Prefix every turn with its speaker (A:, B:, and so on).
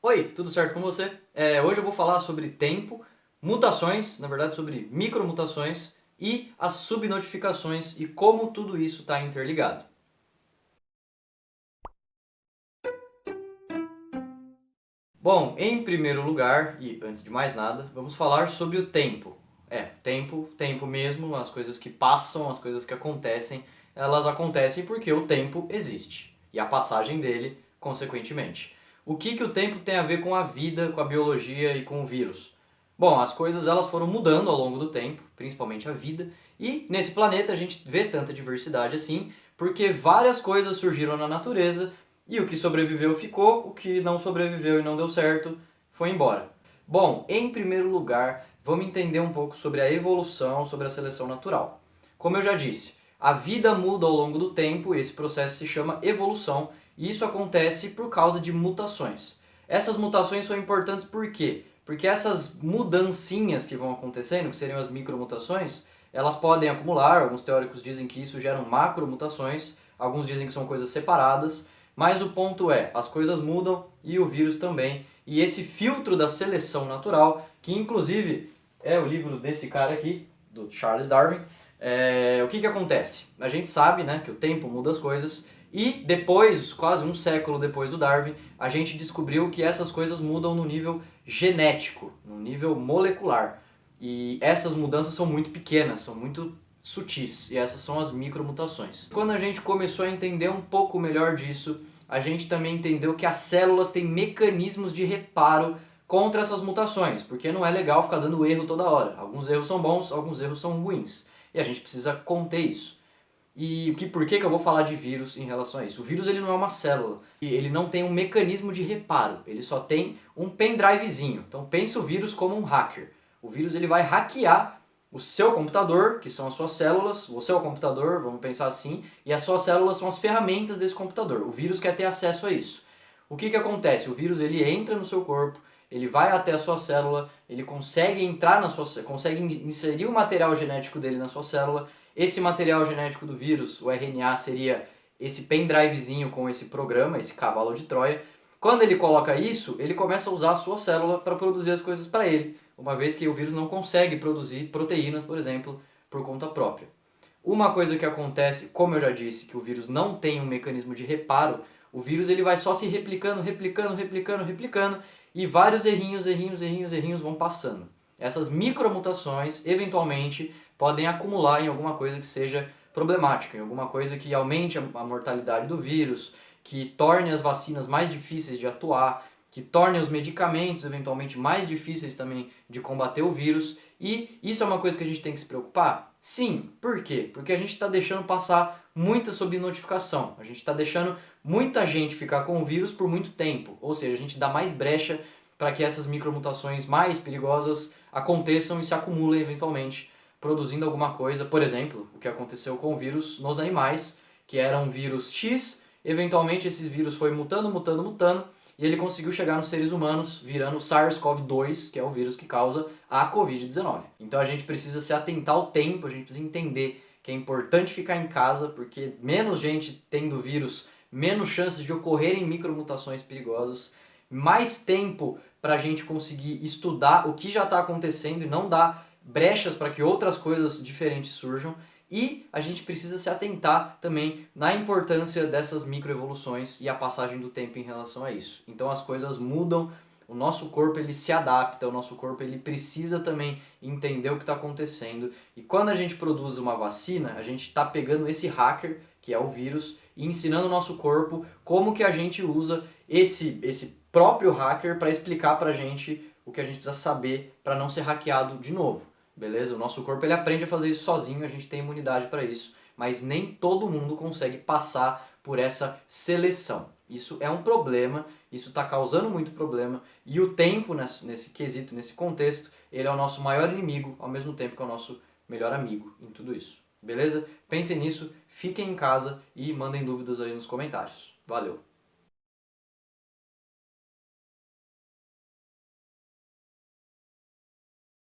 A: Oi, tudo certo com você? Hoje eu vou falar sobre tempo, mutações, na verdade sobre micromutações e as subnotificações e como tudo isso está interligado. Bom, em primeiro lugar, e antes de mais nada, vamos falar sobre o tempo. Tempo mesmo, as coisas que passam, as coisas que acontecem, elas acontecem porque o tempo existe e a passagem dele, consequentemente. O que o tempo tem a ver com a vida, com a biologia e com o vírus? Bom, as coisas elas foram mudando ao longo do tempo, principalmente a vida, e nesse planeta a gente vê tanta diversidade assim, porque várias coisas surgiram na natureza e o que sobreviveu ficou, o que não sobreviveu e não deu certo foi embora. Bom, em primeiro lugar, vamos entender um pouco sobre a evolução, sobre a seleção natural. Como eu já disse, a vida muda ao longo do tempo e esse processo se chama evolução, e isso acontece por causa de mutações. Essas mutações são importantes por quê? Porque essas mudancinhas que vão acontecendo, que seriam as micromutações, elas podem acumular, alguns teóricos dizem que isso geram macromutações, alguns dizem que são coisas separadas, mas o ponto é, as coisas mudam e o vírus também. E esse filtro da seleção natural, que inclusive é o livro desse cara aqui, do Charles Darwin, o que acontece? A gente sabe, né, que o tempo muda as coisas e depois, quase um século depois do Darwin, a gente descobriu que essas coisas mudam no nível genético, no nível molecular. E essas mudanças são muito pequenas, são muito sutis, e essas são as micromutações. Quando a gente começou a entender um pouco melhor disso, a gente também entendeu que as células têm mecanismos de reparo contra essas mutações, porque não é legal ficar dando erro toda hora. Alguns erros são bons, alguns erros são ruins, e a gente precisa conter isso. E por que eu vou falar de vírus em relação a isso? O vírus ele não é uma célula, e ele não tem um mecanismo de reparo, ele só tem um pendrivezinho. Então pensa o vírus como um hacker. O vírus ele vai hackear o seu computador, que são as suas células, você é o computador, vamos pensar assim, e as suas células são as ferramentas desse computador. O vírus quer ter acesso a isso. O que acontece? O vírus ele entra no seu corpo, ele vai até a sua célula, ele consegue entrar na sua, consegue inserir o material genético dele na sua célula. Esse material genético do vírus, o RNA, seria esse pendrivezinho com esse programa, esse cavalo de Troia. Quando ele coloca isso, ele começa a usar a sua célula para produzir as coisas para ele, uma vez que o vírus não consegue produzir proteínas, por exemplo, por conta própria. Uma coisa que acontece, como eu já disse, que o vírus não tem um mecanismo de reparo, o vírus ele vai só se replicando, replicando, e vários errinhos vão passando. Essas micromutações, eventualmente, podem acumular em alguma coisa que seja problemática, em alguma coisa que aumente a mortalidade do vírus, que torne as vacinas mais difíceis de atuar, que torne os medicamentos eventualmente mais difíceis também de combater o vírus. E isso é uma coisa que a gente tem que se preocupar? Sim. Por quê? Porque a gente está deixando passar muita subnotificação. A gente está deixando muita gente ficar com o vírus por muito tempo. Ou seja, a gente dá mais brecha para que essas micromutações mais perigosas aconteçam e se acumulem eventualmente, produzindo alguma coisa. Por exemplo, o que aconteceu com o vírus nos animais, que era um vírus X, eventualmente esse vírus foi mutando, e ele conseguiu chegar nos seres humanos, virando o SARS-CoV-2, que é o vírus que causa a Covid-19. Então a gente precisa se atentar ao tempo, a gente precisa entender que é importante ficar em casa, porque menos gente tendo vírus, menos chances de ocorrerem micromutações perigosas, mais tempo para a gente conseguir estudar o que já está acontecendo e não dar brechas para que outras coisas diferentes surjam. E a gente precisa se atentar também na importância dessas microevoluções e a passagem do tempo em relação a isso. Então as coisas mudam, o nosso corpo ele se adapta, o nosso corpo ele precisa também entender o que está acontecendo. E quando a gente produz uma vacina, a gente está pegando esse hacker, que é o vírus, e ensinando o nosso corpo como que a gente usa esse próprio hacker para explicar para a gente o que a gente precisa saber para não ser hackeado de novo. Beleza? O nosso corpo ele aprende a fazer isso sozinho, a gente tem imunidade para isso, mas nem todo mundo consegue passar por essa seleção. Isso é um problema, isso está causando muito problema, e o tempo nesse quesito, nesse contexto, ele é o nosso maior inimigo, ao mesmo tempo que é o nosso melhor amigo em tudo isso. Beleza? Pensem nisso, fiquem em casa e mandem dúvidas aí nos comentários. Valeu!